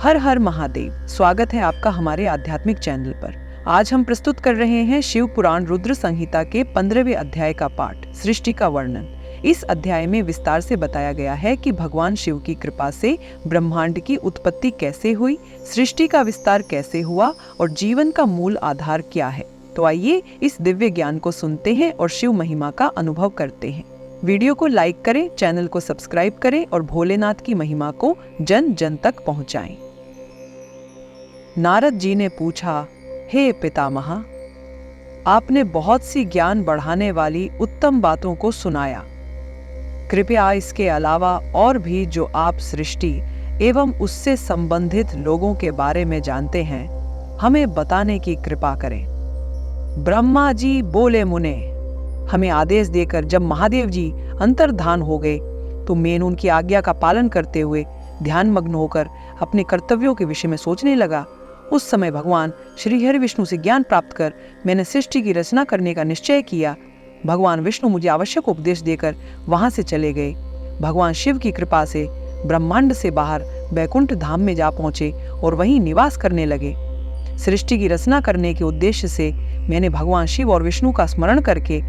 हर हर महादेव। स्वागत है आपका हमारे आध्यात्मिक चैनल पर। आज हम प्रस्तुत कर रहे हैं शिव पुराण रुद्र संहिता के 15वें अध्याय का पाठ, सृष्टि का वर्णन। इस अध्याय में विस्तार से बताया गया है कि भगवान शिव की कृपा से ब्रह्मांड की उत्पत्ति कैसे हुई, सृष्टि का विस्तार कैसे हुआ और जीवन का मूल आधार क्या है। तो आइए इस दिव्य ज्ञान को सुनते हैं और शिव महिमा का अनुभव करते हैं। वीडियो को लाइक करें, चैनल को सब्सक्राइब करें और भोलेनाथ की महिमा को जन जन तक पहुंचाएं। नारद जी ने पूछा, हे पितामह, आपने बहुत सी ज्ञान बढ़ाने वाली उत्तम बातों को सुनाया। कृपया इसके अलावा और भी जो आप सृष्टि एवं उससे संबंधित लोगों के बारे में जानते हैं, हमें बताने की कृपा करें। ब्रह्मा जी बोले, मुने, हमें आदेश देकर जब महादेव जी अंतर्धान हो गए तो मैं उनकी आज्ञा का पालन करते हुए ध्यान मग्न होकर अपने कर्तव्यों के विषय में सोचने लगा। उस समय भगवान श्री हरि विष्णु से ज्ञान प्राप्त कर मैंने सृष्टि की रचना करने का निश्चय किया। भगवान विष्णु मुझे आवश्यक उपदेश देकर वहां से चले गए। भगवान शिव की कृपा से ब्रह्मांड से बाहर बैकुंठ धाम में जा पहुंचे और वहीं निवास करने लगे। सृष्टि की रचना करने के उद्देश्य से मैंने भगवान शिव और विष्णु का स्मरण करके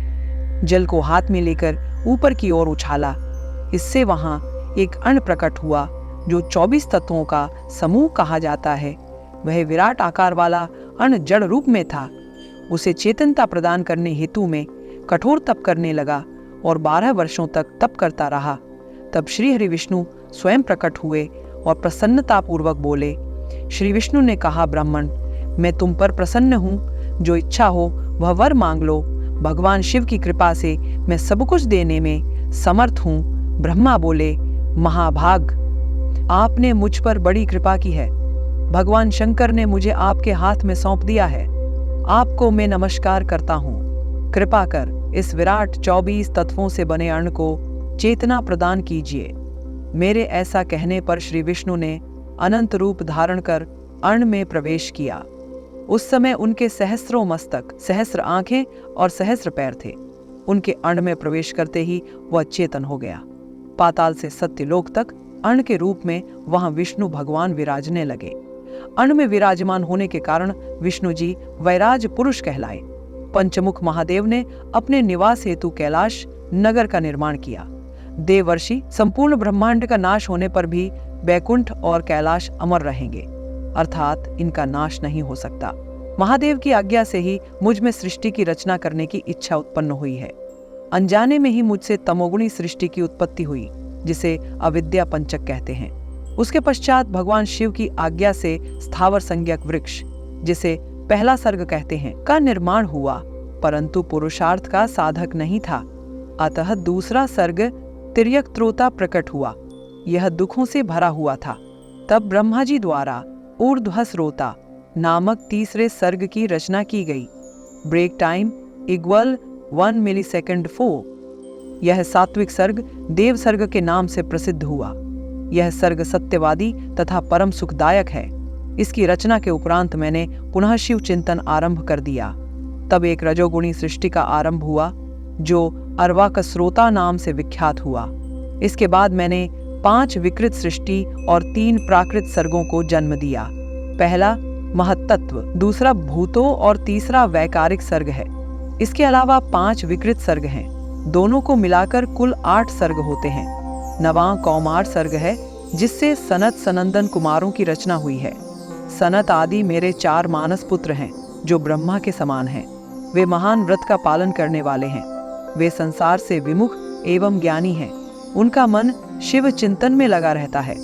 जल को हाथ में लेकर ऊपर की ओर उछाला। इससे वहां एक अण्ड प्रकट हुआ जो 24 तत्वों का समूह कहा जाता है। वह विराट आकार वाला अण्ड जड़ रूप में था। उसे चेतनता प्रदान करने हेतु में कठोर तप करने लगा और 12 वर्षों तक तप करता रहा। तब श्री हरि विष्णु स्वयं प्रकट हुए और प्रसन्नता पूर्वक बोले। श्री विष्णु ने कहा, ब्राह्मण, मैं तुम पर प्रसन्न हूँ, जो इच्छा हो वह वर मांग लो। भगवान शिव की कृपा से मैं सब कुछ देने में समर्थ हूँ। ब्रह्मा बोले, महाभाग, आपने मुझ पर बड़ी कृपा की है। भगवान शंकर ने मुझे आपके हाथ में सौंप दिया है। आपको मैं नमस्कार करता हूँ। कृपा कर इस विराट 24 तत्वों से बने अण्ड को चेतना प्रदान कीजिए। मेरे ऐसा कहने पर श्री विष्णु ने अनंत रूप धारण कर अण्ड में प्रवेश किया। उस समय उनके सहस्रों मस्तक, सहस्र आंखें और सहस्र पैर थे। उनके अण्ड में प्रवेश करते ही वह चेतन हो गया। पाताल से सत्यलोक तक अण्ड के रूप में वहां विष्णु भगवान विराजने लगे। अण्ड में विराजमान होने के कारण विष्णु जी वैराज पुरुष कहलाए। पंचमुख महादेव ने अपने निवास हेतु कैलाश नगर का निर्माण किया। देवर्षि संपूर्ण ब्रह्मांड का नाश होने पर भी बैकुंठ और कैलाश अमर रहेंगे, अर्थात इनका नाश नहीं हो सकता। महादेव की आज्ञा से ही मुझ में सृष्टि की रचना करने की इच्छा उत्पन्न हुई है। अनजाने में ही मुझसे तमोगुणी सृष्टि की उत्पत्ति हुई, जिसे अविद्या पंचक कहते हैं। उसके पश्चात भगवान शिव की आज्ञा से स्थावर संज्ञक वृक्ष, जिसे पहला सर्ग कहते हैं, का निर्माण हुआ, परंतु पुरुषार्थ का साधक नहीं था। अतः दूसरा सर्ग तिर्यक त्रोता प्रकट हुआ। यह दुखों से भरा हुआ था। तब ब्रह्मा जी द्वारा ऊर्ध्वस्रोता नामक तीसरे सर्ग की रचना की गई। Break time equal 1 millisecond 4। यह सात्विक सर्ग देव सर्ग के नाम से प्रसिद्ध हुआ। यह सर्ग सत्यवादी तथा परम सुखदायक है। इसकी रचना के उपरांत मैंने पुनः शिव चिंतन आरंभ कर दिया। तब एक रजोगुणी सृष्टि का आरंभ हुआ जो अर्वाकस्रोता नाम से विख्यात हुआ। इसके बाद मैंने 5 विकृत सृष्टि और 3 प्राकृत सर्गों को जन्म दिया। पहला महत्तत्व, दूसरा भूतों और तीसरा वैकारिक सर्ग है। इसके अलावा 5 विकृत सर्ग हैं। दोनों को मिलाकर कुल 8 सर्ग होते हैं। नवां कौमार सर्ग है, जिससे सनत सनंदन कुमारों की रचना हुई है। सनत आदि मेरे 4 मानस पुत्र हैं, जो ब्रह्मा के समान हैं। वे महान व्रत का पालन करने वाले हैं। वे संसार से विमुख एवं ज्ञानी हैं। उनका मन शिव चिंतन में लगा रहता है।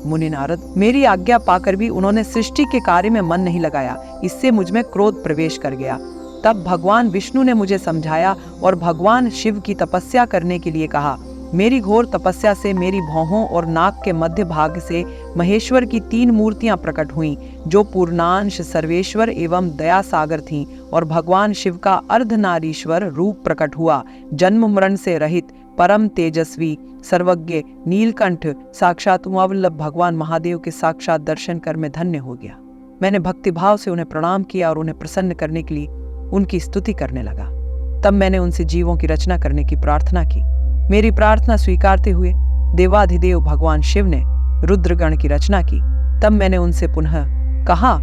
मुनि नारद, मेरी आज्ञा पाकर भी उन्होंने सृष्टि के कार्य में मन नहीं लगाया। इससे मुझ में क्रोध प्रवेश कर गया। तब भगवान विष्णु ने मुझे समझाया और भगवान शिव की तपस्या करने के लिए कहा। मेरी घोर तपस्या से मेरी भौहों और नाक के मध्य भाग से महेश्वर की 3 मूर्तियां प्रकट हुईं, जो पूर्णांश सर्वेश्वर एवं दया सागर थीं, और भगवान शिव का अर्धनारीश्वर रूप प्रकट हुआ। जन्म मरण से रहित परम तेजस्वी सर्वज्ञ नीलकंठ साक्षात उमावल्लभ भगवान महादेव के साक्षात दर्शन कर मैं धन्य हो गया। मैंने भक्तिभाव से उन्हें प्रणाम किया और उन्हें प्रसन्न करने के लिए उनकी स्तुति करने लगा। तब मैंने उनसे जीवों की रचना करने की प्रार्थना की। मेरी प्रार्थना स्वीकारते हुए देवाधिदेव भगवान शिव ने रुद्रगण की रचना की तब मैंने उनसे पुनः कहा,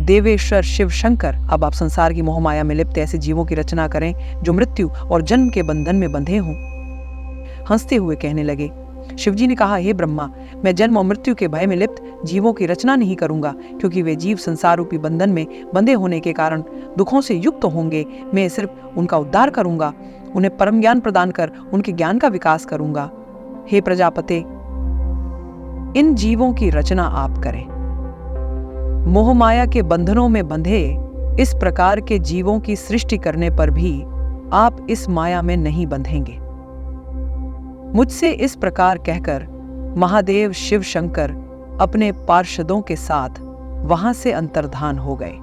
देवेश्वर शिव शंकर, अब आप संसार की मोहमाया में लिप्त ऐसे जीवों की रचना करें जो मृत्यु और जन्म के बंधन में बंधे हों। हंसते हुए कहने लगे। शिवजी ने कहा, हे ब्रह्मा, मैं जन्म और मृत्यु के भय में लिप्त जीवों की रचना नहीं करूंगा, क्योंकि वे जीव संसार रूपी बंधन में बंधे होने के कारण दुखों से युक्त होंगे। मैं सिर्फ उनका उद्धार करूंगा, उन्हें परम ज्ञान प्रदान कर उनके ज्ञान का विकास करूंगा। हे प्रजापते, इन जीवों की रचना आप करें। मोहमाया के बंधनों में बंधे इस प्रकार के जीवों की सृष्टि करने पर भी आप इस माया में नहीं बंधेंगे। मुझसे इस प्रकार कहकर महादेव शिव शंकर अपने पार्षदों के साथ वहां से अंतर्धान हो गए।